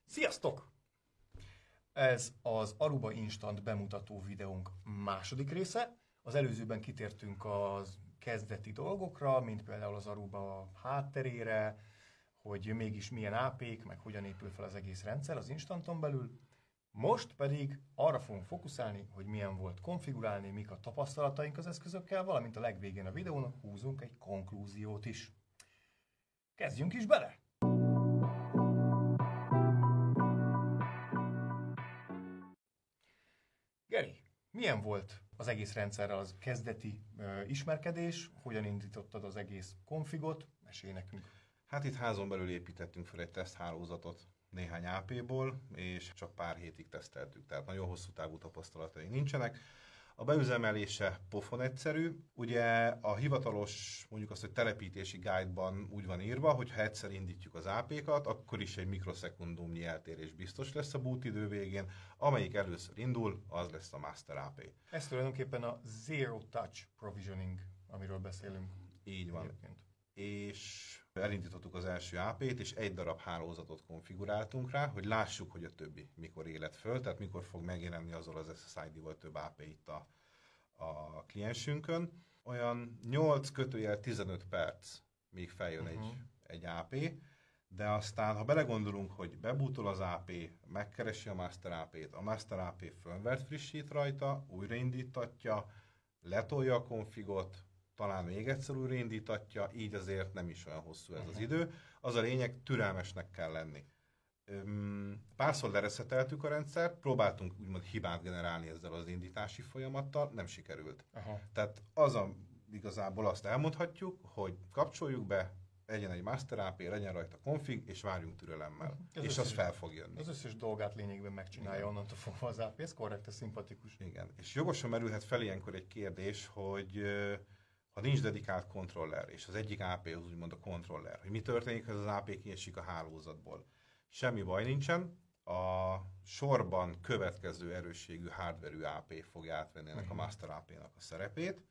Sziasztok! Ez az Aruba Instant bemutató videónk második része. Az előzőben kitértünk az kezdeti dolgokra, mint például az Aruba hátterére, hogy mégis milyen AP-k, meg hogyan épül fel az egész rendszer az Instanton belül. Most pedig arra fogunk fókuszálni, hogy milyen volt konfigurálni, mik a tapasztalataink az eszközökkel, valamint a legvégén a videónak húzunk egy konklúziót is. Kezdjünk is bele! Geri, milyen volt az egész rendszerrel az kezdeti ismerkedés? Hogyan indítottad az egész konfigot? Mesélj nekünk. Hát itt házon belül építettünk fel egy teszthálózatot néhány AP-ból, és csak pár hétig teszteltük, tehát nagyon hosszú távú tapasztalatai nincsenek. A beüzemelése pofon egyszerű. Ugye a hivatalos, mondjuk azt, hogy telepítési guide-ban úgy van írva, hogy ha egyszer indítjuk az AP-kat, akkor is egy mikroszekundumnyi eltérés biztos lesz a boot idő végén. Amelyik először indul, az lesz a master AP. Ez tulajdonképpen a Zero Touch Provisioning, amiről beszélünk. Így van. És elindítottuk az első AP-t, és egy darab hálózatot konfiguráltunk rá, hogy lássuk, hogy a többi mikor élet föl, tehát mikor fog megjelenni azzal az SSID-val több AP itt a kliensünkön. Olyan 8-15 perc, míg feljön egy AP, de aztán, ha belegondolunk, hogy bebútol az AP, megkeresi a master AP-t, a master AP firmware-t frissít rajta, újraindítatja, letolja a konfigot, talán még egyszer újraindítatja, így azért nem is olyan hosszú ez az idő. Az a lényeg, türelmesnek kell lenni. Párszor lereszeteltük a rendszert, próbáltunk úgymond hibát generálni ezzel az indítási folyamattal, nem sikerült. Tehát igazából azt elmondhatjuk, hogy kapcsoljuk be, legyen egy master AP, legyen rajta config, és várjunk türelemmel. És az fel fog jönni. Az összes dolgát lényegben megcsinálja onnantól fogva az AP, ez korrekt, ez szimpatikus. Igen, és jogosan merülhet fel ilyenkor egy kérdés, hogy ha nincs dedikált kontroller, és az egyik AP az úgymond a kontroller, hogy mi történik, ha az AP kiesik a hálózatból. Semmi baj nincsen, a sorban következő erősségű hardware-ű AP fogja átvenni ennek a master AP-nak a szerepét,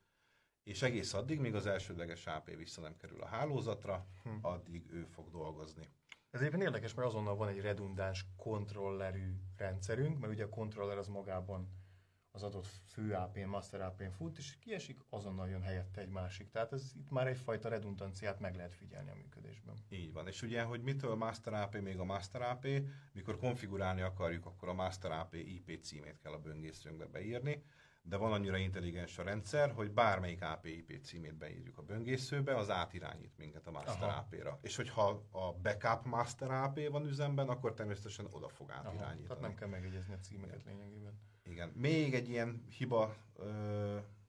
és egész addig, míg az elsődleges AP vissza nem kerül a hálózatra, addig ő fog dolgozni. Ez egyébként érdekes, mert azonnal van egy redundáns kontrollerű rendszerünk, mert ugye a kontroller az magában az adott fő AP-n, master AP-n fut, és kiesik, azonnal jön helyette egy másik. Tehát ez itt már egyfajta redundanciát meg lehet figyelni a működésben. Így van. És ugye, hogy mitől master AP még a master AP, mikor konfigurálni akarjuk, akkor a master AP IP címét kell a böngészőnkbe beírni, de van annyira intelligens a rendszer, hogy bármelyik AP IP címét beírjuk a böngészőbe, az átirányít minket a master AP-ra. És hogyha a backup master AP van üzemben, akkor természetesen oda fog átirányítani. Tehát nem kell megjegyezni a címeket lényegében. Igen. Még egy ilyen hiba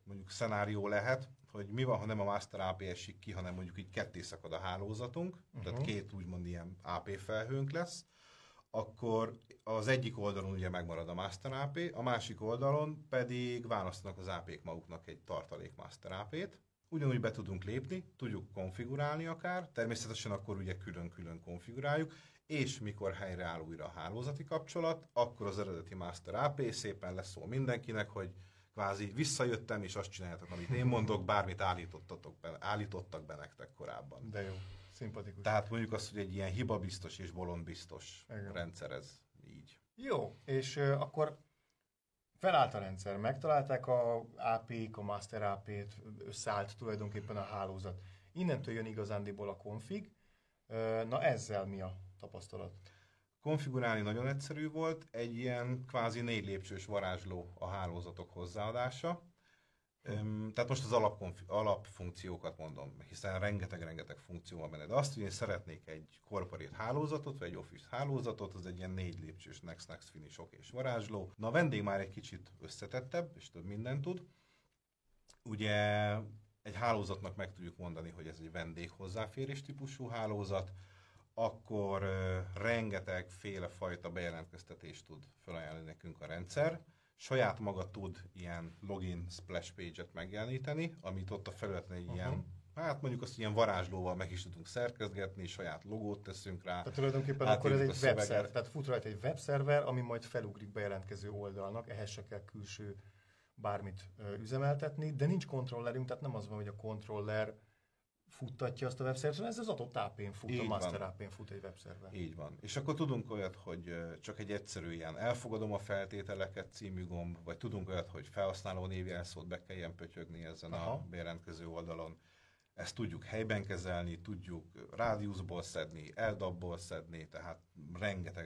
mondjuk szenárió lehet, hogy mi van, ha nem a master AP esik ki, hanem mondjuk így ketté szakad a hálózatunk, tehát két úgymond ilyen AP felhőnk lesz, akkor az egyik oldalon ugye megmarad a master AP, a másik oldalon pedig választanak az AP-k maguknak egy tartalék master AP-t. Ugyanúgy be tudunk lépni, tudjuk konfigurálni akár, természetesen akkor ugye külön-külön konfiguráljuk, és mikor helyreáll újra a hálózati kapcsolat, akkor az eredeti master AP szépen leszól mindenkinek, hogy kvázi visszajöttem, és azt csináljátok, amit én mondok, bármit állítottak be nektek korábban. De jó, szimpatikus. Tehát mondjuk azt, hogy egy ilyen hibabiztos és bolondbiztos rendszer ez így. Jó, és akkor felállt a rendszer, megtalálták a AP-k, a master AP-t, összeállt tulajdonképpen a hálózat. Innentől jön igazándiból a config. Na ezzel mi a tapasztalat? Konfigurálni nagyon egyszerű volt, egy ilyen kvázi 4 lépcsős varázsló a hálózatok hozzáadása. Tehát most az alapfunkciókat mondom, hiszen rengeteg funkció van benne. De azt, hogy én szeretnék egy corporate hálózatot, vagy egy office hálózatot, az egy ilyen 4 lépcsős next finish és varázsló. Na a vendég már egy kicsit összetettebb, és több mindent tud. Ugye egy hálózatnak meg tudjuk mondani, hogy ez egy vendég hozzáférés típusú hálózat, akkor rengeteg féle fajta bejelentkeztetést tud felajánlani nekünk a rendszer. Saját maga tud ilyen login splash page-et megjeleníteni, amit ott a felületen egy ilyen Hát mondjuk azt ilyen varázslóval meg is tudunk szerkezgetni, saját logót teszünk rá. Tehát tulajdonképpen akkor ez egy webszerver, tehát fut rajta egy webszerver, ami majd felugrik bejelentkező oldalnak, ehhez se kell külső bármit üzemeltetni, de nincs kontrollerünk, tehát nem az van, hogy a kontroller futtatja azt a webszervert, ez az adott AP-n fut, a master AP-n fut egy webszerver. Így van. És akkor tudunk olyat, hogy csak egy egyszerű ilyen elfogadom a feltételeket című gomb, vagy tudunk olyat, hogy felhasználó névjelszót be kelljen pötyögni ezen a bejelentkező oldalon. Ezt tudjuk helyben kezelni, tudjuk rádiuszból szedni, LDAP-ból szedni, tehát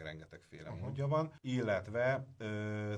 rengeteg-féle módja van. Illetve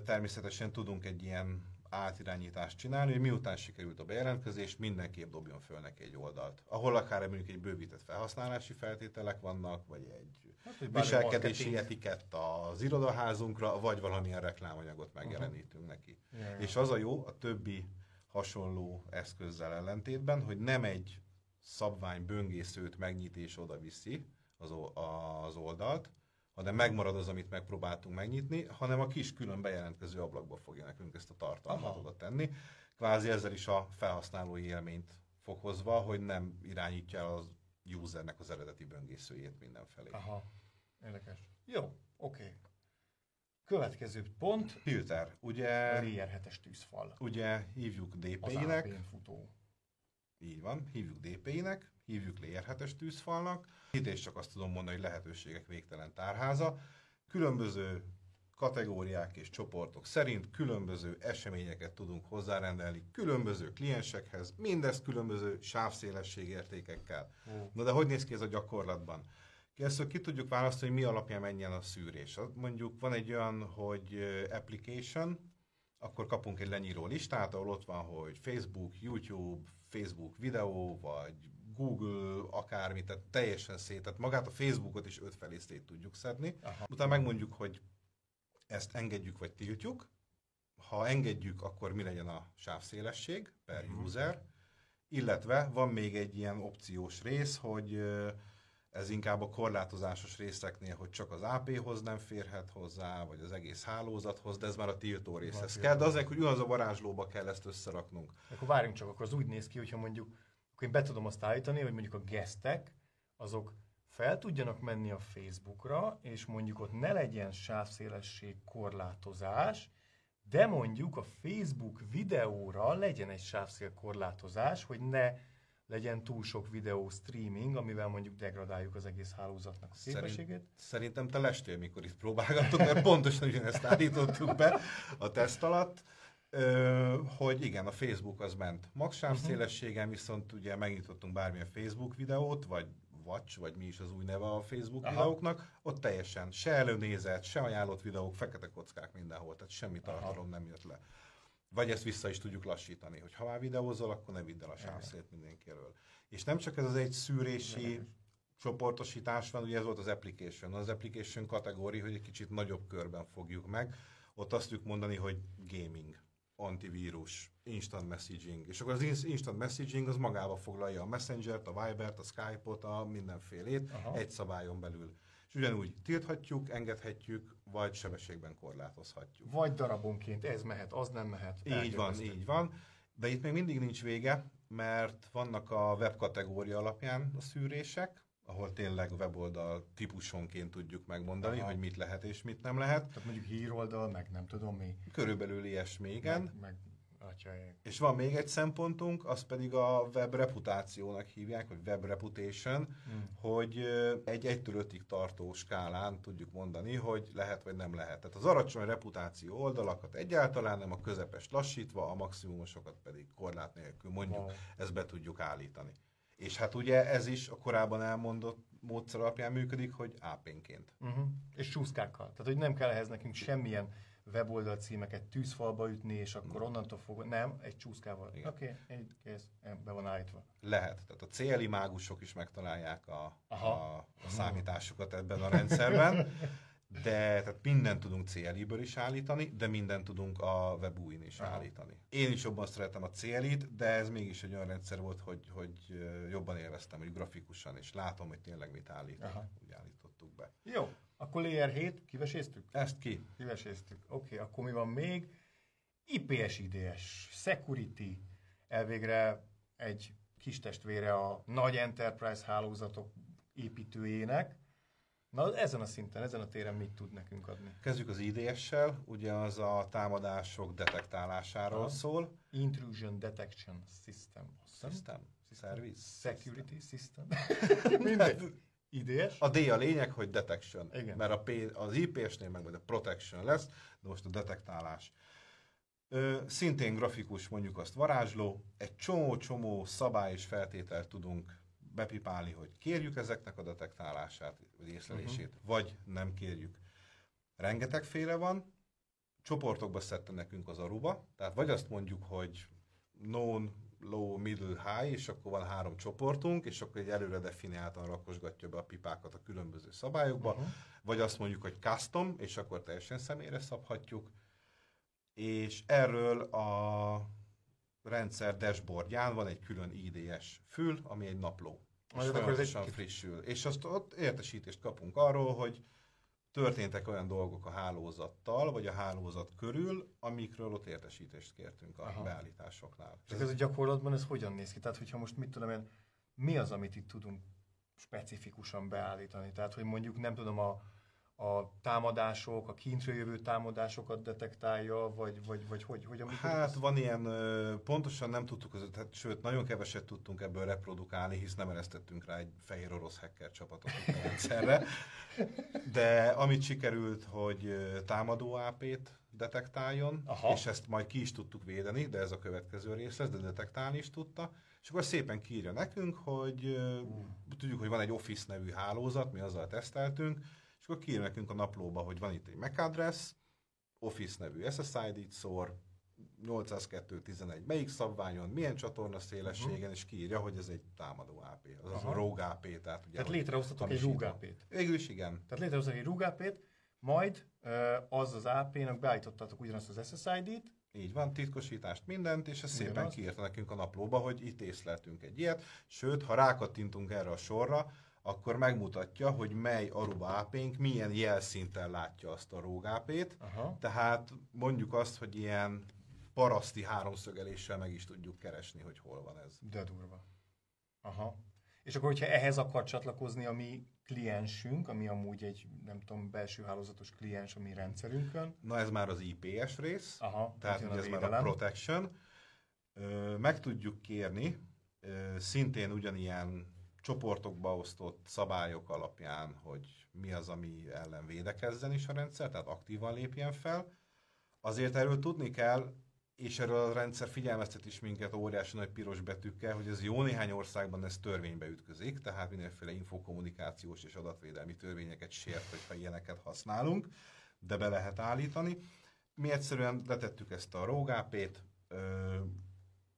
természetesen tudunk egy ilyen átirányítást csinálni, hogy miután sikerült a bejelentkezés, mindenképp dobjon föl neki egy oldalt. Ahol akár mondjuk egy bővített felhasználási feltételek vannak, vagy egy viselkedési etikett az irodaházunkra, vagy valamilyen reklámanyagot megjelenítünk neki. És az a jó, a többi hasonló eszközzel ellentétben, hogy nem egy szabvány böngészőt megnyit és oda viszi az oldalt, hanem megmarad az, amit megpróbáltunk megnyitni, hanem a kis külön bejelentkező ablakba fogja nekünk ezt a tartalmat oda tenni. Kvázi ezzel is a felhasználói élményt fog hozva, hogy nem irányítja el az usernek az eredeti böngészőjét mindenfelé. Aha, érdekes. Jó, oké. Következő pont. Filter. Ugye... Layer 7-es tűzfal. Ugye hívjuk DPI-nek. Az AP-n futó. Így van, hívjuk DPI-nek, hívjuk Layer 7-es tűzfalnak. Itt is csak azt tudom mondani, hogy lehetőségek végtelen tárháza. Különböző kategóriák és csoportok szerint különböző eseményeket tudunk hozzárendelni különböző kliensekhez, mindezt különböző sávszélességértékekkel. Na de hogy néz ki ez a gyakorlatban? Először ki tudjuk választani, hogy mi alapján menjen a szűrés. Mondjuk van egy olyan, hogy application, akkor kapunk egy lenyíró listát, ahol ott van, hogy Facebook, YouTube, Facebook videó, vagy Google, akármi, tehát teljesen szét. Tehát magát a Facebookot is 5 felé szét tudjuk szedni. Utána megmondjuk, hogy ezt engedjük, vagy tiltjuk. Ha engedjük, akkor mi legyen a sávszélesség per user. Illetve van még egy ilyen opciós rész, hogy ez inkább a korlátozásos részeknél, hogy csak az AP-hoz nem férhet hozzá, vagy az egész hálózathoz, de ez már a tiltó részhez kell, de azért, hogy ugyanaz a varázslóba kell ezt összeraknunk. Akkor várjunk csak, akkor az úgy néz ki, hogyha mondjuk, akkor én be tudom azt állítani, hogy mondjuk a guestek, azok fel tudjanak menni a Facebookra, és mondjuk ott ne legyen sávszélesség korlátozás, de mondjuk a Facebook videóra legyen egy sávszél korlátozás, hogy ne legyen túl sok videó streaming, amivel mondjuk degradáljuk az egész hálózatnak a képességét. Szerintem te lestél, mikor itt próbálgattuk, mert pontosan ugyanezt állítottuk be a teszt alatt, hogy igen, a Facebook az ment max sávszélességen, viszont ugye megnyitottunk bármilyen Facebook videót, vagy Watch, vagy mi is az új neve a Facebook videóknak, ott teljesen se előnézet, se ajánlott videók, fekete kockák mindenhol, tehát semmi tartalom nem jött le. Vagy ezt vissza is tudjuk lassítani, hogy ha már videózol, akkor ne vidd el a sávszélt mindenki elől. És nem csak ez az egy szűrési csoportosítás van, ugye ez volt az application. Az application kategória, hogy egy kicsit nagyobb körben fogjuk meg. Ott azt tudjuk mondani, hogy gaming, antivírus, instant messaging. És akkor az instant messaging az magába foglalja a Messengert, a Vibert, a Skype-ot, a mindenfélét egy szabályon belül. És ugyanúgy tilthatjuk, engedhetjük, vagy sebességben korlátozhatjuk. Vagy darabonként ez mehet, az nem mehet. Így van. De itt még mindig nincs vége, mert vannak a web kategória alapján a szűrések, ahol tényleg weboldal típusonként tudjuk megmondani, hogy mit lehet és mit nem lehet. Tehát mondjuk híroldal, meg nem tudom mi. Körülbelül ilyesmi, igen. Atyai. És van még egy szempontunk, az pedig a web reputációnak hívják, vagy web reputation, hogy egy 1-től 5-ig tartó skálán tudjuk mondani, hogy lehet vagy nem lehet. Tehát az alacsony reputáció oldalakat egyáltalán nem, a közepes lassítva, a maximumosokat pedig korlát nélkül mondjuk, ezt be tudjuk állítani. És hát ugye ez is a korábban elmondott módszer alapján működik, hogy AP-nként. És csúszkákkal. Tehát, hogy nem kell ehhez nekünk semmilyen weboldal címeket tűzfalba ütni, és akkor onnantól fogva... Nem, egy csúszkával. Oké, kész, be van állítva. Lehet. Tehát a CLI mágusok is megtalálják a számításukat ebben a rendszerben, de tehát mindent tudunk CLI-ből is állítani, de mindent tudunk a WebUI-n is állítani. Én is jobban szeretem a CLI-t, de ez mégis egy olyan rendszer volt, hogy jobban élveztem, hogy grafikusan, és látom, hogy tényleg mit állítok. Úgy állítottuk be. Jó. Akkor Layer 7, kiveséztük? Ezt ki. Kiveséztük. Oké, akkor mi van még? IPS IDS, Security, elvégre egy kis testvére a nagy enterprise hálózatok építőjének. Na, ezen a szinten, ezen a téren mit tud nekünk adni? Kezdjük az IDS-sel, ugye az a támadások detektálásáról szól. Intrusion Detection System. Service? Security System. Mindegy. IDS. A D a lényeg, hogy detection. Igen. Mert az IPS-nél meg majd a protection lesz, de most a detektálás. Szintén grafikus, mondjuk azt varázsló, egy csomó szabály és feltételt tudunk bepipálni, hogy kérjük ezeknek a detektálását, vagy észlelését, vagy nem kérjük. Rengetegféle van, csoportokba szedte nekünk az Aruba, tehát vagy azt mondjuk, hogy known, low, middle, high, és akkor van 3 csoportunk, és akkor egy előre definiáltan rakosgatja be a pipákat a különböző szabályokba, vagy azt mondjuk, hogy custom, és akkor teljesen személyre szabhatjuk, és erről a rendszer dashboardján van egy külön IDS fül, ami egy napló. És folyamatosan frissül. És azt ott értesítést kapunk arról, hogy történtek olyan dolgok a hálózattal, vagy a hálózat körül, amikről ott értesítést kértünk a beállításoknál. És ez a gyakorlatban ez hogyan néz ki? Tehát, hogyha most mit tudom én, mi az, amit itt tudunk specifikusan beállítani? Tehát, hogy mondjuk nem tudom, a támadások, a kintről jövő támadásokat detektálja, vagy hogy? Hát van ilyen, pontosan nem tudtuk, sőt, nagyon keveset tudtunk ebből reprodukálni, hisz nem eresztettünk rá egy fehér orosz hacker csapatot a rendszerre. De amit sikerült, hogy támadó AP-t detektáljon, és ezt majd ki is tudtuk védeni, de ez a következő rész lesz, de detektálni is tudta. És akkor szépen kiírja nekünk, hogy tudjuk, hogy van egy Office nevű hálózat, mi azzal teszteltünk, és akkor kiír nekünk a naplóba, hogy van itt egy MAC address, Office nevű SSID-t szór, 802.11 melyik szabványon, milyen csatorna szélességen, és kiírja, hogy ez egy támadó AP, azaz a rogue AP. Tehát létrehoztatok egy rogue AP-t. Végül is igen. Tehát létrehoztatok egy rogue AP-t, majd az AP-nak beállítottatok ugyanazt az SSID-t. Így van, titkosítást, mindent, és ezt szépen kiírta nekünk a naplóba, hogy itt észleltünk egy ilyet. Sőt, ha rákattintunk erre a sorra, akkor megmutatja, hogy mely Aruba AP-nk milyen jelszinten látja azt a rogue AP-t. Tehát mondjuk azt, hogy ilyen paraszti háromszögeléssel meg is tudjuk keresni, hogy hol van ez. De durva. És akkor, hogyha ehhez akar csatlakozni a mi kliensünk, ami amúgy egy, nem tudom, belső hálózatos kliens a mi rendszerünkön. Na ez már az IPS rész, tehát ugye ez már a protection. Meg tudjuk kérni, szintén ugyanilyen csoportokba osztott szabályok alapján, hogy mi az, ami ellen védekezzen is a rendszer, tehát aktívan lépjen fel. Azért erről tudni kell, és erről a rendszer figyelmeztet is minket óriási nagy piros betűkkel, hogy ez jó néhány országban ez törvénybe ütközik, tehát mindenféle infokommunikációs és adatvédelmi törvényeket sért, hogyha ilyeneket használunk, de be lehet állítani. Mi egyszerűen letettük ezt a rogue AP-t,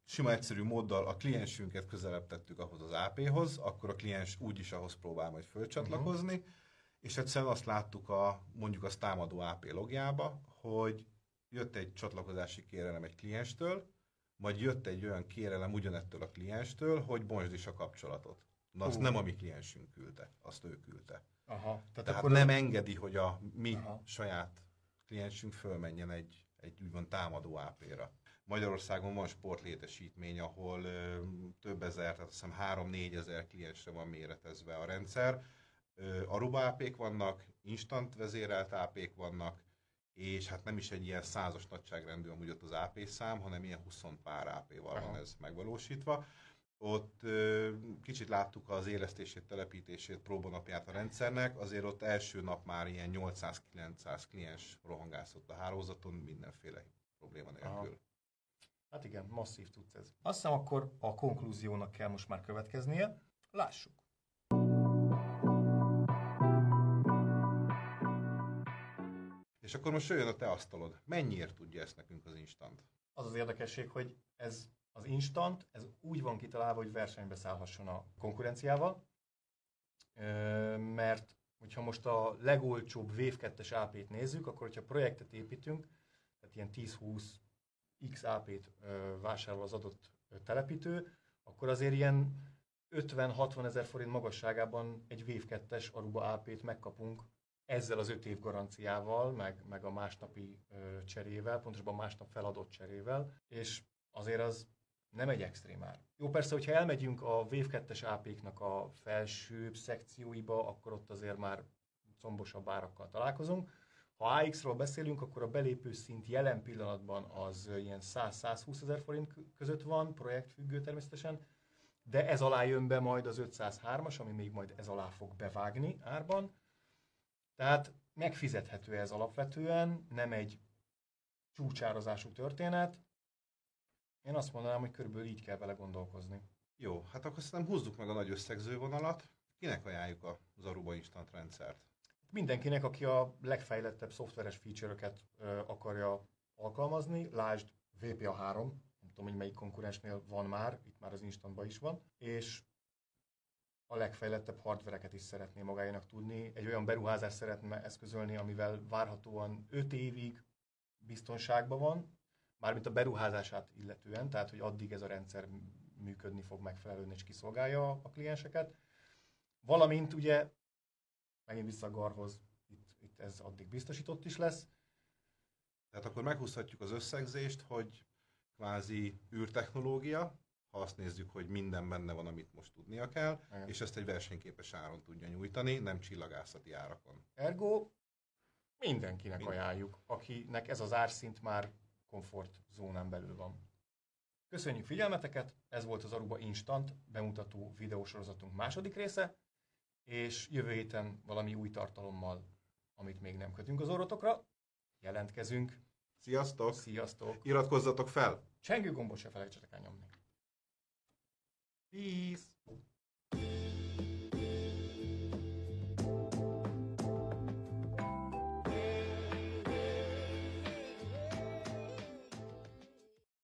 sima egyszerű móddal a kliensünket közelebb tettük ahhoz az AP-hoz, akkor a kliens úgyis ahhoz próbál majd fölcsatlakozni, és egyszerűen azt láttuk mondjuk az támadó AP logjába, hogy jött egy csatlakozási kérelem egy klienstől, majd jött egy olyan kérelem ugyanettől a klienstől, hogy bontsd is a kapcsolatot. Na azt nem a mi kliensünk küldte, azt ő küldte. Tehát akkor nem engedi, hogy a mi saját kliensünk fölmenjen egy úgymond támadó AP-ra. Magyarországon van sportlétesítmény, ahol több ezer, tehát azt hiszem 3-4 ezer kliensre van méretezve a rendszer. Aruba AP-k vannak, instant vezérelt AP-k vannak, és hát nem is egy ilyen 100-as nagyságrendű amúgy ott az AP szám, hanem ilyen 20 pár AP-val van ez megvalósítva. Ott kicsit láttuk az élesztését, telepítését, próbanapját a rendszernek, azért ott első nap már ilyen 800-900 kliens rohangászott a hálózaton, mindenféle probléma nélkül. Hát igen, masszív tudsz ez. Azt hiszem akkor a konklúziónak kell most már következnie. Lássuk. És akkor most jöjjön a te asztalod. Mennyiért tudja ezt nekünk az Instant? Az az érdekesség, hogy ez az Instant, ez úgy van kitalálva, hogy versenybe szállhasson a konkurenciával, mert hogyha most a legolcsóbb Wave 2-es AP-t nézzük, akkor hogyha projektet építünk, tehát ilyen 10-20 X AP-t vásárol az adott telepítő, akkor azért ilyen 50-60 ezer forint magasságában egy Wave 2-es Aruba AP-t megkapunk ezzel az 5 év garanciával, meg a másnapi cserével, pontosabban másnap feladott cserével, és azért az Nem egy extrém ár. Jó, persze, hogyha elmegyünk a Wave 2-es AP-knak a felsőbb szekcióiba, akkor ott azért már combosabb árakkal találkozunk. Ha AX-ról beszélünk, akkor a belépő szint jelen pillanatban az ilyen 100-120 ezer forint között van, projektfüggő természetesen, de ez alá jön be majd az 503-as, ami még majd ez alá fog bevágni árban. Tehát megfizethető ez alapvetően, nem egy csúcsározású történet. Én azt mondanám, hogy körülbelül így kell vele gondolkozni. Jó, hát akkor szerintem húzzuk meg a nagy összegző vonalat. Kinek ajánljuk az Aruba Instant rendszert? Mindenkinek, aki a legfejlettebb szoftveres feature-öket akarja alkalmazni, lásd VPA3, nem tudom, hogy melyik konkurensnél van már, itt már az Instantban is van, és a legfejlettebb hardvereket is szeretné magáénak tudni, egy olyan beruházást szeretne eszközölni, amivel várhatóan 5 évig biztonságban van, mármint a beruházását illetően, tehát hogy addig ez a rendszer működni fog megfelelően és kiszolgálja a klienseket. Valamint ugye, megint vissza a GAR-hoz, itt ez addig biztosított is lesz. Tehát akkor meghúzhatjuk az összegzést, hogy kvázi űrtechnológia, ha azt nézzük, hogy minden benne van, amit most tudnia kell, Igen. és ezt egy versenyképes áron tudja nyújtani, nem csillagászati árakon. Ergo mindenkinek ajánljuk, akinek ez az árszint már komfortzónán belül van. Köszönjük figyelmeteket, ez volt az Aruba Instant bemutató videósorozatunk második része, és jövő héten valami új tartalommal, amit még nem kötünk az orrotokra, jelentkezünk. Sziasztok! Sziasztok! Iratkozzatok fel! Csengő gombot se felejtsetek el nyomni. Peace!